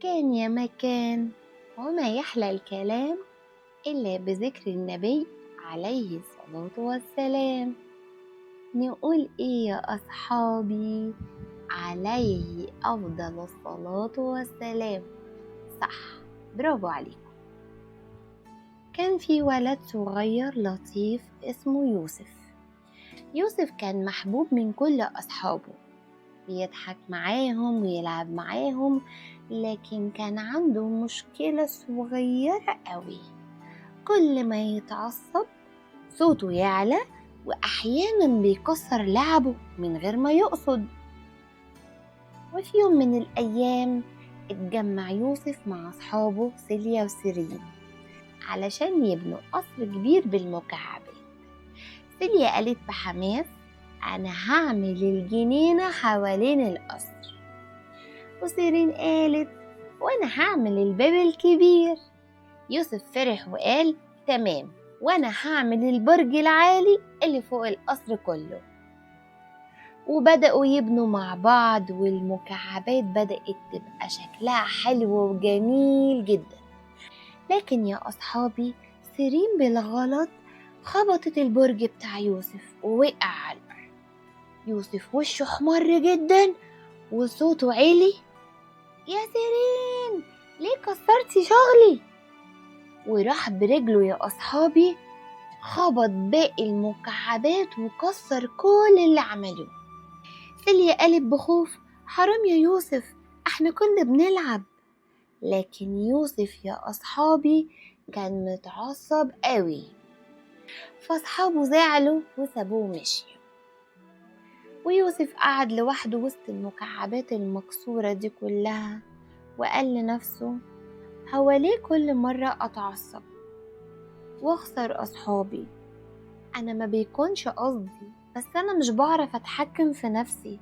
كان يا مكان وما يحلى الكلام إلا بذكر النبي عليه الصلاة والسلام. نقول إيه يا أصحابي؟ عليه أفضل الصلاة والسلام. صح، برافو عليكم. كان في ولد صغير لطيف اسمه يوسف. يوسف كان محبوب من كل أصحابه، بيضحك معاهم ويلعب معاهم، لكن كان عنده مشكلة صغيرة قوي. كل ما يتعصب صوته يعلى، وأحيانا بيكسر لعبه من غير ما يقصد. وفي يوم من الأيام اتجمع يوسف مع أصحابه سيليا وسيرين علشان يبنوا قصر كبير بالمكعبات. سيليا قالت بحماس: أنا هعمل الجنينة حوالين القصر. وسيرين قالت: وأنا هعمل الباب الكبير. يوسف فرح وقال: تمام، وأنا هعمل البرج العالي اللي فوق القصر كله. وبدأوا يبنوا مع بعض، والمكعبات بدأت تبقى شكلها حلو وجميل جدا. لكن يا أصحابي، سيرين بالغلط خبطت البرج بتاع يوسف ووقع على الأرض. يوسف وشه احمر جدا وصوته عالي: يا سيرين، ليه كسرتي شغلي؟ وراح برجله يا أصحابي خبط باقي المكعبات وكسر كل اللي عملوه. سيليا قالت بخوف: حرام يا يوسف، احنا كنا بنلعب. لكن يوسف يا أصحابي كان متعصب قوي، فأصحابه زعلوا وسابوه مشيوا. ويوسف قعد لوحده وسط المكعبات المكسورة دي كلها، وقال لنفسه: هو ليه كل مرة أتعصب واخسر أصحابي؟ أنا ما بيكونش قصدي، بس أنا مش بعرف أتحكم في نفسي.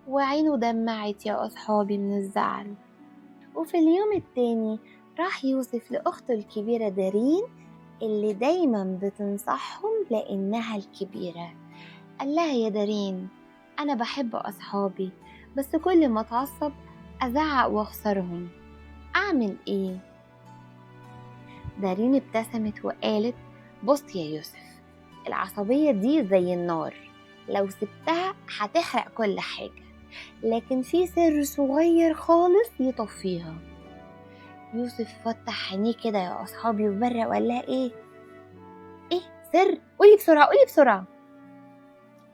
وعينه دمعت يا أصحابي من الزعل. وفي اليوم التاني راح يوسف لأخته الكبيرة دارين اللي دايما بتنصحهم لأنها الكبيرة. قال لها: يا دارين، أنا بحب أصحابي، بس كل ما أتعصب أزعق وأخسرهم، أعمل إيه؟ دارين ابتسمت وقالت: بص يا يوسف، العصبية دي زي النار، لو سبتها هتحرق كل حاجة، لكن في سر صغير خالص يطفيها. يوسف فتح عينيه كده يا أصحابي وبرق وقال لها: إيه سر؟ قولي بسرعة قولي بسرعة.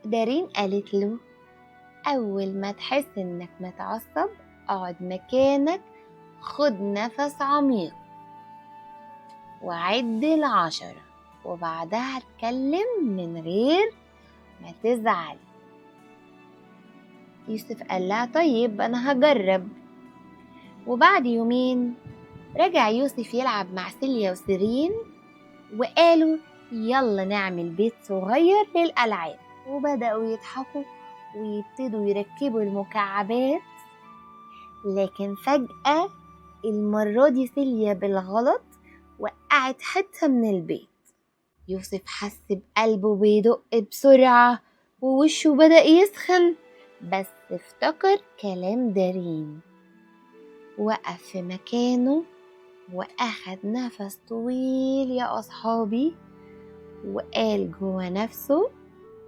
دارين قالت له: أول ما تحس إنك متعصب اقعد مكانك، خد نفس عميق وعد 10، وبعدها اتكلم من غير ما تزعل. يوسف قال لها: طيب أنا هجرب. وبعد يومين رجع يوسف يلعب مع سيليا وسيرين، وقالوا: يلا نعمل بيت صغير للألعاب. وبدأوا يضحكوا ويبتدوا يركبوا المكعبات. لكن فجأة المرة دي سيليا بالغلط وقعت حتة من البيت. يوسف حس بقلبه بيدق بسرعة ووشه بدأ يسخن، بس افتكر كلام دارين، وقف في مكانه وأخد نفس طويل يا أصحابي، وقال جوا نفسه: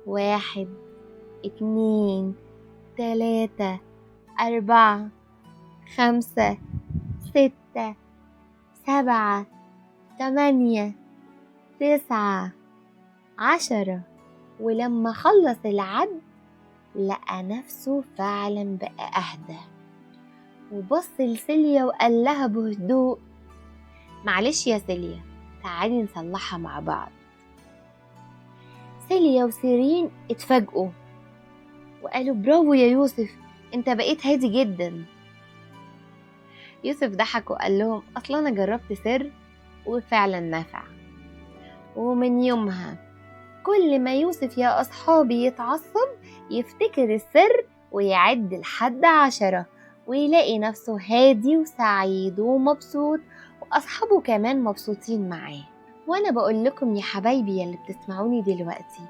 1 2 3 4 5 6 7 8 9 10. ولما خلص العد لقى نفسه فعلا بقى أهدى، وبص لسيليا وقال لها بهدوء: معلش يا سيليا، تعالي نصلحها مع بعض. سيليا وسيرين اتفاجئوا وقالوا: برافو يا يوسف، انت بقيت هادي جدا. يوسف ضحك وقال لهم: اصلا انا جربت سر وفعلا نفع. ومن يومها كل ما يوسف يا أصحابي يتعصب يفتكر السر ويعد لحد 10، ويلاقي نفسه هادي وسعيد ومبسوط، وأصحابه كمان مبسوطين معاه. وأنا بقول لكم يا حبايبي يلي بتسمعوني دلوقتي،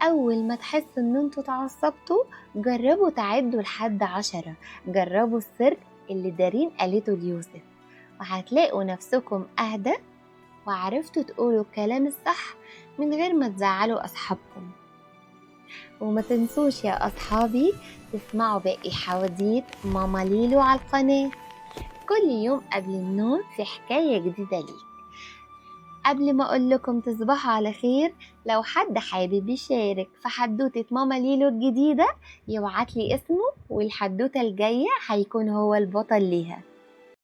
أول ما تحسوا إن انتوا اتعصبتوا جربوا تعدوا لحد 10، جربوا السر اللي دارين قالته ليوسف، وهتلاقوا نفسكم أهدى وعرفتوا تقولوا الكلام الصح من غير ما تزعلوا أصحابكم. وما تنسوش يا أصحابي تسمعوا باقي حواديت ماما ليلو على القناة كل يوم قبل النوم في حكاية جديدة ليك. قبل ما أقول لكم تصبحوا على خير، لو حد حابب يشارك في حدوتة ماما ليلو الجديدة يبعتلي اسمه، والحدوتة الجاية هيكون هو البطل ليها.